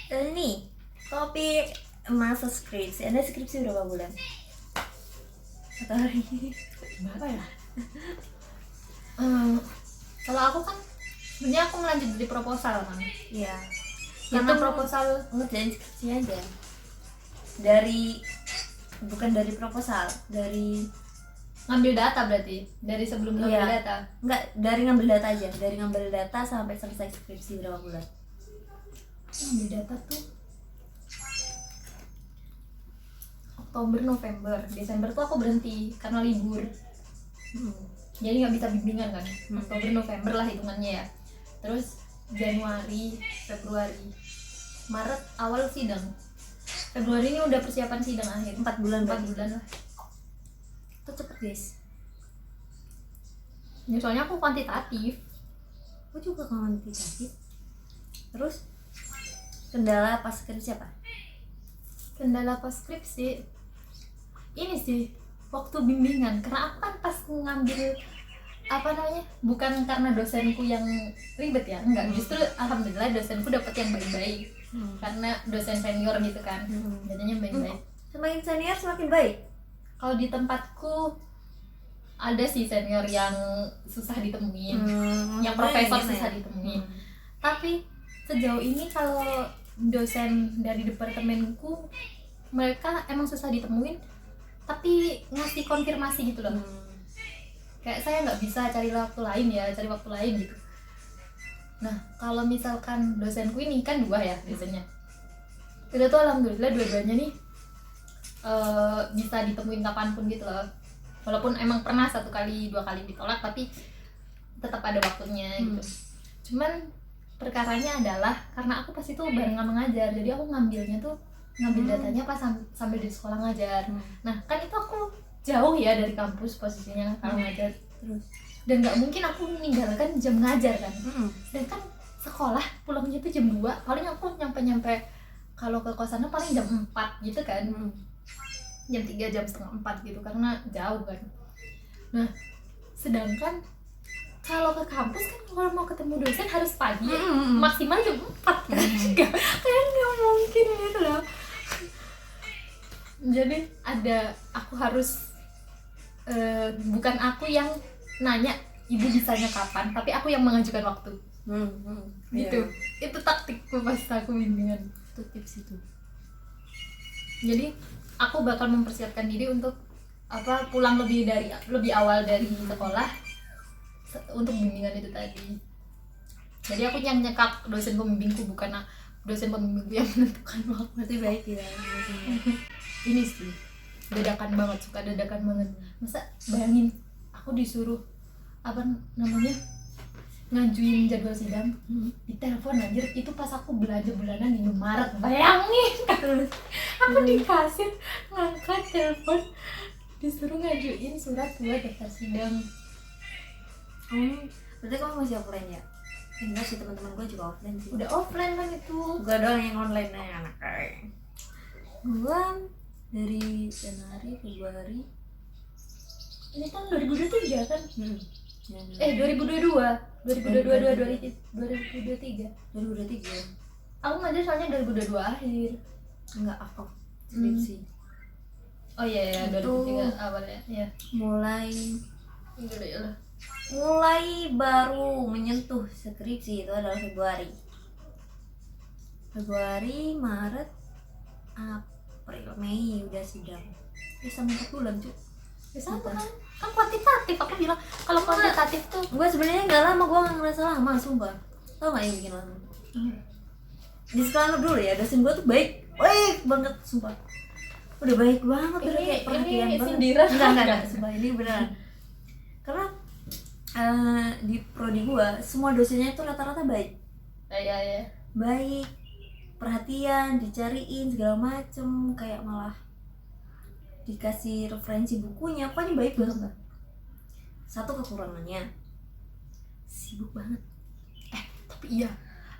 Nih, topik masa skripsi. Anda skripsi berapa bulan? Atau hari? Berapa ya? Kalau aku kan sebenarnya aku melanjut dari proposal kan. Iya. Karena Itu proposal ngerjain skripsi aja. Bukan dari proposal, dari ngambil data berarti dari sebelum ngambil Iya. data. Enggak, dari ngambil data aja. Dari ngambil data sampai selesai skripsi berapa bulan? Ngambil data tuh Oktober, November, Desember tuh aku berhenti karena libur. Jadi nggak bisa bimbingan kan. Oktober, November lah hitungannya ya. Terus Januari, Februari, Maret awal sidang. Februari ini udah persiapan sidang akhir. 4 bulan 4 berarti. bulan lah. Itu cepet guys. Ya, soalnya aku kuantitatif. Aku juga kuantitatif. Terus kendala pas skripsi apa? Kendala pas skripsi ini sih waktu bimbingan, karena aku kan pas ngambil bukan karena dosenku yang ribet ya, enggak, justru alhamdulillah dosenku dapat yang baik-baik karena dosen senior gitu kan, jadinya baik-baik. Semakin senior semakin baik. Kalau di tempatku ada sih senior yang susah ditemuin, yang profesor susah ditemuin. Tapi sejauh ini kalau dosen dari departemenku mereka emang susah ditemuin, tapi ngasih konfirmasi gitu loh. Kayak saya nggak bisa cari waktu lain gitu. Nah kalau misalkan dosenku ini kan 2 ya biasanya, itu tuh alhamdulillah dua-duanya nih bisa ditemuin kapanpun gitu loh. Walaupun emang pernah 1 kali 2 kali ditolak, tapi tetap ada waktunya gitu. Cuman perkaranya adalah karena aku pas itu barengan mengajar, jadi aku ngambil datanya pas sambil di sekolah ngajar. Nah kan itu aku jauh ya dari kampus posisinya kalau ngajar terus, dan nggak mungkin aku meninggalkan jam ngajar kan. Dan kan sekolah pulangnya itu jam 2, paling aku nyampe kalau ke kosannya paling jam 4 gitu kan, jam 3, jam setengah 4 gitu, karena jauh kan. Nah sedangkan kalau ke kampus kan kalau mau ketemu dosen harus pagi, maksimal jam 4 kan. Kayak nggak mungkin gitu loh. Jadi aku harus bukan aku yang nanya ibu bisanya kapan, tapi aku yang mengajukan waktu. Gitu. Itu taktikku pas aku bimbingan. Itu tips itu. Jadi aku bakal mempersiapkan diri untuk pulang lebih awal dari sekolah untuk bimbingan itu tadi. Jadi aku yang nyekap dosen pembimbingku, bukan dosen pembimbingku yang menentukan waktu. Berarti baik ya. Ini sih dadakan banget, suka dadakan banget. Masa bayangin aku disuruh ngajuin jadwal sidang di telepon anjir, itu pas aku belanja bulanan di Indomaret, bayangin. Terus aku dikasih ngangkat telepon, disuruh ngajuin surat buat daftar sidang. Berarti kamu masih offline ya? Enggak sih, teman-teman gue juga offline sih. Udah offline kan itu. Gue doang yang online nya anak kayak. Gue dari Januari, Februari. Ini kan 2023 kan? 2022 2023. Aku ngajar soalnya 2022 akhir. Enggak, aku skripsi. Oh iya, 2023 awalnya ya. Mulai baru menyentuh skripsi itu adalah Februari, Maret, April, Mei udah sidang. Sama 4 bulan cuy. Sama kan kuantitatif, aku bilang kalau kuantitatif tuh gue sebenarnya nggak lama, gue nggak ngerasa lama sumpah. Tau nggak yang bikin lama? Di sekolah dulu ya, dosen gue tuh baik banget sumpah. Udah baik banget, udah kayak perhatian banget. Enggak, sumpah ini beneran. Karena di prodi gue semua dosennya itu rata-rata baik. Iya. Baik, perhatian, dicariin segala macem, kayak malah dikasih referensi bukunya, pokoknya baik banget. Satu kekurangannya sibuk banget. Tapi iya,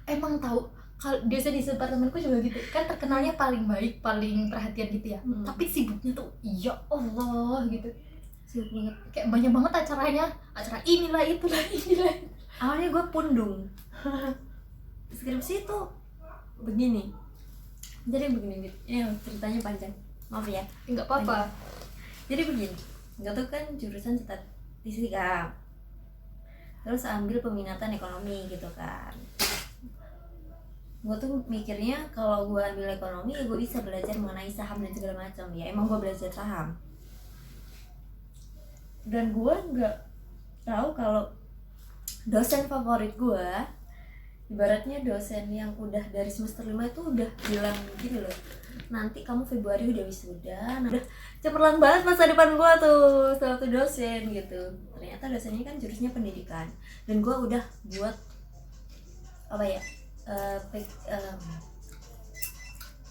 emang tahu kalau biasa di departemenku juga gitu kan, terkenalnya paling baik, paling perhatian gitu ya. Tapi sibuknya tuh ya Allah gitu, sibuk banget, kayak banyak banget acara inilah itulah. Awalnya gue pundung. Skripsi itu begini, Jadi begini Bit, ini ceritanya panjang, maaf ya. Nggak apa-apa. Jadi begini, gue tuh kan jurusan statistika, terus ambil peminatan ekonomi gitu kan. Gue tuh mikirnya kalau gue ambil ekonomi ya gue bisa belajar mengenai saham dan segala macam. Ya emang gue belajar saham, dan gue nggak tahu kalau dosen favorit gue, ibaratnya dosen yang udah dari semester 5 itu udah bilang gini loh, nanti kamu Februari udah wisuda. Nah, udah cemerlang banget masa depan gue tuh satu dosen gitu. Ternyata dosennya kan jurusnya pendidikan, dan gue udah buat apa ya,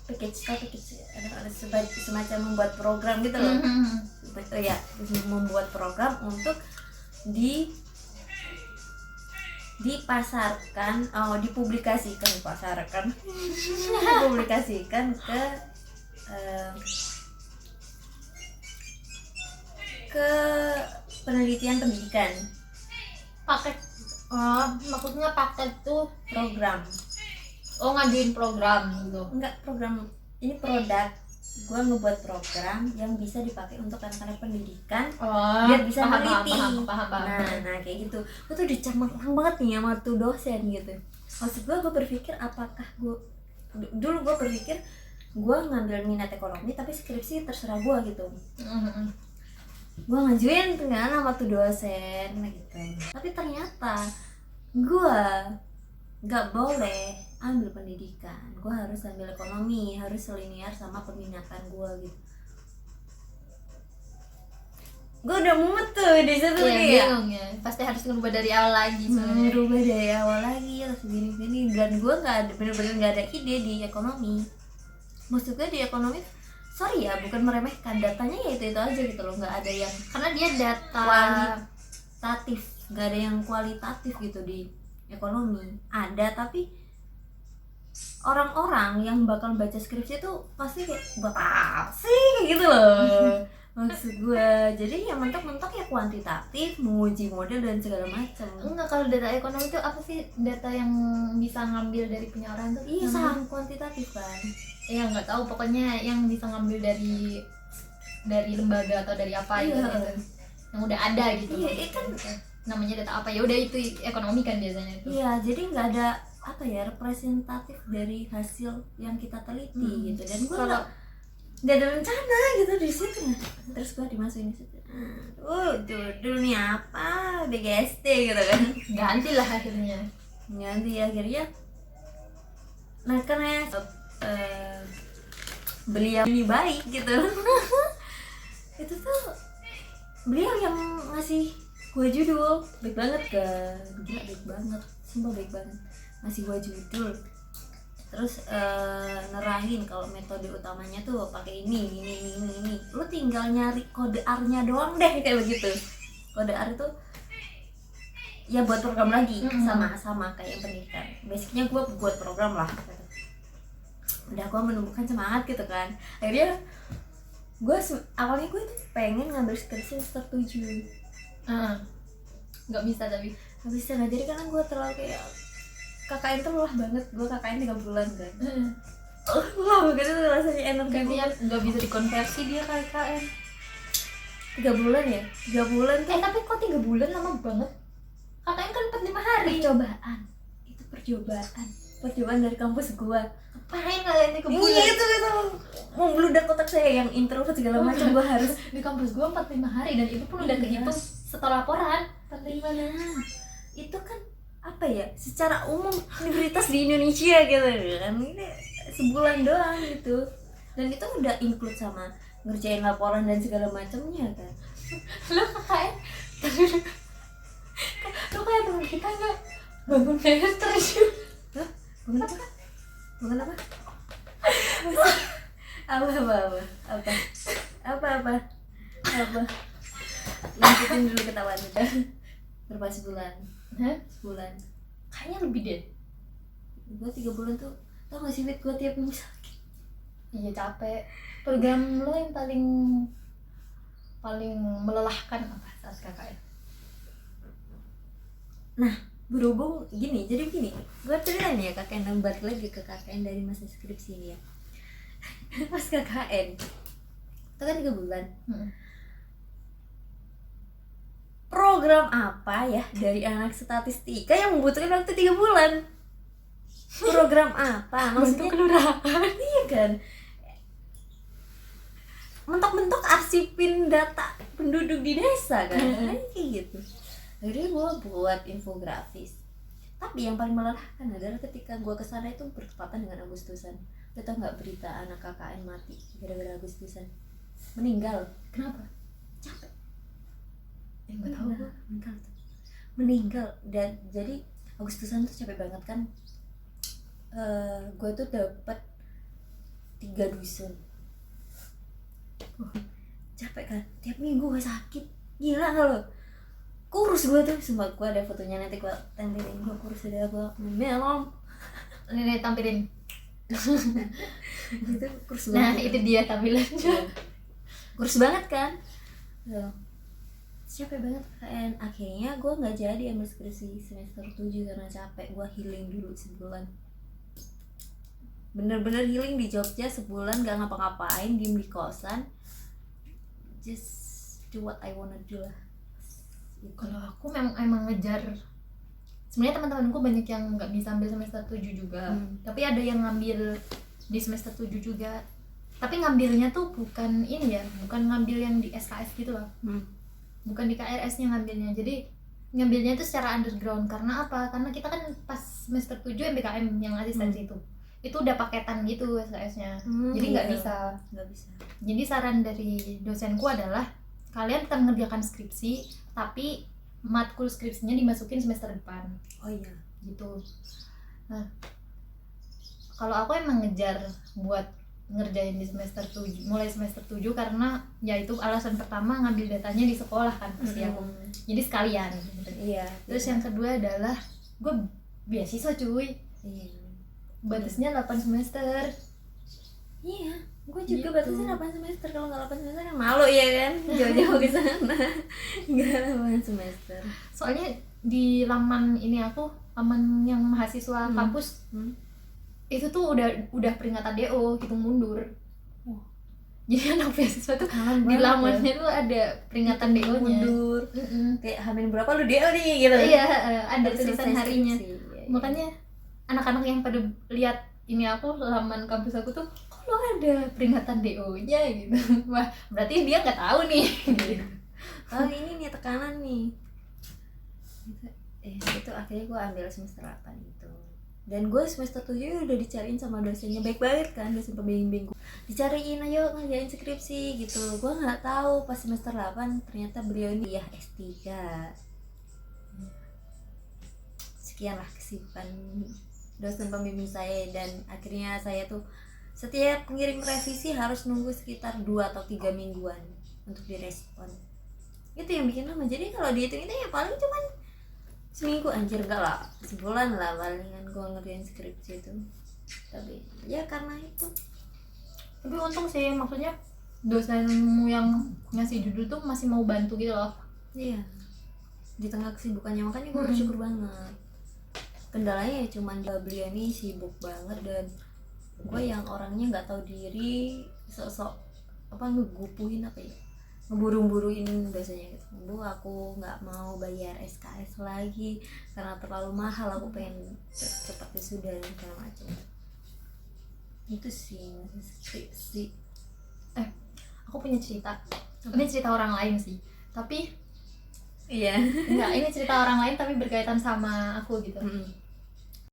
package ada semacam membuat program gitu loh. Ya, membuat program untuk dipublikasikan ke penelitian pendidikan. Paket, maksudnya paket tuh Program, ngajuin program gitu. enggak program, ini produk. Gue ngebuat program yang bisa dipakai untuk anak-anak pendidikan biar bisa meneliti. Paham. Nah kayak gitu. Gue tuh udah cemerlang banget nih sama tuh dosen gitu. Maksud gue berpikir apakah dulu gue berpikir gue ngambil minat ekonomi tapi skripsi terserah gue gitu. Gue ngajuin kan sama tuh dosen gitu. Tapi ternyata gue nggak boleh ambil pendidikan, gue harus ambil ekonomi, harus linear sama peminatan gue gitu. Gue udah mumet tuh di situ ya, bingung ya, pasti harus ngerubah dari awal lagi sebenarnya. Ngerubah dari awal lagi terus gini, dan gue bener-bener nggak ada ide di ekonomi. Maksud gue di ekonomi, sorry ya, bukan meremehkan, datanya ya itu aja gitu loh, nggak ada yang Karena dia data kualitatif, nggak ada yang kualitatif gitu di ekonomi. Ada, tapi orang-orang yang bakal baca skripsi itu pasti kayak buat apa sih kayak gitu loh. Maksud gue, jadi ya mentok-mentok ya kuantitatif, menguji model dan segala macam. Enggak, kalau data ekonomi itu apa sih? Data yang bisa ngambil dari penyaluran tuh? Iya, saham kuantitatif kan. Ya nggak tahu, pokoknya yang bisa ngambil dari lembaga atau dari apa Iya. gitu, yang udah ada gitu. Iya, kan namanya data apa, ya udah itu ekonomi kan biasanya itu. iya, jadi nggak ada apa ya, representatif dari hasil yang kita teliti gitu. Dan gue nggak ada rencana gitu di situ. Terus gue dimasukin di situ. Judul nih apa, BGST gitu kan. Ganti lah akhirnya. Nah karena beliau ini baik gitu. Itu tuh beliau yang ngasih gue judul, baik banget kan, gila baik banget, sumpah baik banget, ngasih gue judul, terus nerahin kalau metode utamanya tuh pakai ini, lu tinggal nyari kode R-nya doang deh kayak begitu. Kode R itu ya buat program lagi, sama kayak pendidikan. Basicnya gue buat program lah. Udah gue menumbuhkan semangat gitu kan. Akhirnya awalnya gue tuh pengen ngambil skripsi semester 7. Nggak bisa, tapi nggak bisa, nggak jadi karena gue terlalu kayak KKN tuh lelah banget. Gue KKN 3 bulan kan. Lelah begitu tuh rasanya, enak kan. Nggak bisa dikonversi dia KKN 3 bulan ya? 3 bulan tuh. Tapi kok 3 bulan lama banget? KKN kan 45 hari. Percobaan. Itu percobaan dari kampus gue. Ngapain kalian di kebulan? Itu membludak kotak saya yang introvert segala macam. Gue harus di kampus gue 45 hari, dan itu pun udah kehitung setelah laporan. 45. Itu kan apa ya, secara umum universitas di Indonesia gitu kan, ini sebulan doang gitu, dan itu udah include sama ngerjain laporan dan segala macamnya kan. Lo KKN lo kayak temen kita nggak bangun semester sih? Bangun apa? Apa? Lanjutin dulu ketahuan udah. Berapa sebulan? Sebulan. Kayaknya lebih deh. Gue 3 bulan tuh, tau gak sih Fit, gue tiap minggu sakit. Iya, capek. Program lo yang paling melelahkan apa saat KKN? Nah, berhubung gini, jadi gini, gue ceritain ya KKN, dan balik lagi ke KKN dari masa skripsi ini ya. pas KKN itu kan 3 bulan. Program apa ya dari anak statistika yang membutuhkan waktu 3 bulan? Program apa? Maksudnya kelurahan. iya kan? Mentok-mentok arsipin data penduduk di desa kan? Kayak gitu. Akhirnya gue buat infografis. Tapi yang paling melelahkan adalah ketika gue kesana itu bertepatan dengan Agustusan. Lo tau nggak berita anak KKN mati gara-gara Agustusan? Meninggal. Kenapa? Capek. Nggak tahu gue. Meninggal. Dan jadi Agustusan tuh capek banget kan. Gue tuh dapat 3 dusun. Capek kan? Tiap minggu gue sakit. Gila gak lo? Kurus gue tuh. Sumpah gue ada fotonya nanti gue tempelin. Gue kurus udah gue melom. Nenek tampilin. Itu kurus Nah banget. itu dia tampilannya. Kurus banget kan? Tuh. Capek banget kan. Akhirnya gue gak jadi ambil skripsi semester 7 karena capek. Gue healing dulu sebulan. Bener-bener healing di Jogja sebulan, gak ngapa-ngapain, diem di kosan, just do what I wanna do lah. Kalau aku emang ngejar. Sebenarnya teman-temanku banyak yang nggak bisa ambil semester 7 juga. Tapi ada yang ngambil di semester 7 juga. Tapi ngambilnya tuh bukan ini ya, bukan ngambil yang di SKS gitu loh. Bukan di KRS-nya ngambilnya. Jadi ngambilnya itu secara underground. Karena apa? Karena kita kan pas semester 7 MBKM yang asistensi itu udah paketan gitu SKS-nya. Jadi nggak bisa. Jadi saran dari dosenku adalah kalian tetap mengerjakan skripsi, tapi matkul skripsinya dimasukin semester depan. Oh iya. Gitu. Nah, kalau aku emang ngejar buat ngerjain di semester 7, mulai semester 7 karena ya itu alasan pertama ngambil datanya di sekolah kan pasti aku. Jadi sekalian. Iya. Terus yang kedua adalah gue beasiswa cuy. Iya. Batasnya 8 semester. Iya, gue juga Gitu. batasnya 8 semester. Kalau nggak 8 semester kan malu ya kan, jauh-jauh ke sana. Nggak 8 semester. Soalnya di laman ini aku, laman yang mahasiswa kampus itu tuh udah peringatan DO, hitung mundur. Jadi anak beasiswa tuh Kangen di banget lamannya tuh ada peringatan DO-nya. mundur. Kayak hamil berapa lu DO nih gitu. Iya, ada Harus tulisan selesai harinya. skripsi. Iya. Makanya anak-anak yang pada lihat ini aku laman kampus aku tuh, kok lo ada peringatan DO-nya gitu. Wah, berarti dia nggak tahu nih. Gitu. Oh ini nih tekanan nih. Itu akhirnya gue ambil semester 8 itu. Dan gue semester 7 udah dicariin sama dosennya, baik banget kan, dosen pembimbing gue. Dicariin ayo ngerjain skripsi gitu. Gue nggak tahu pas semester 8 ternyata beliau ini ya S3. Sekianlah kesibukan dosen pembimbing saya, dan akhirnya saya tuh setiap ngirim revisi harus nunggu sekitar 2 atau 3 mingguan untuk direspon. Itu yang bikin lama. Jadi kalau dihitung itu ya paling cuman seminggu, anjir enggak lah, sebulan lah palingan gue ngerjain skripsi itu. Tapi ya karena itu. Tapi untung sih, maksudnya dosenmu yang ngasih judul tuh masih mau bantu gitu loh. Iya, di tengah kesibukannya, makanya gue bersyukur banget. Kendalanya ya cuman beliau ini sibuk banget, dan gue yang orangnya nggak tahu diri, sok-sok ngegupuin ngeburu-buruin dosennya gitu. Bu, aku nggak mau bayar SKS lagi karena terlalu mahal, aku pengen cepat wisuda dan segala macam. Itu sih skripsi. Aku punya cerita. Ini cerita orang lain sih, tapi Iya. enggak, ini cerita orang lain tapi berkaitan sama aku gitu.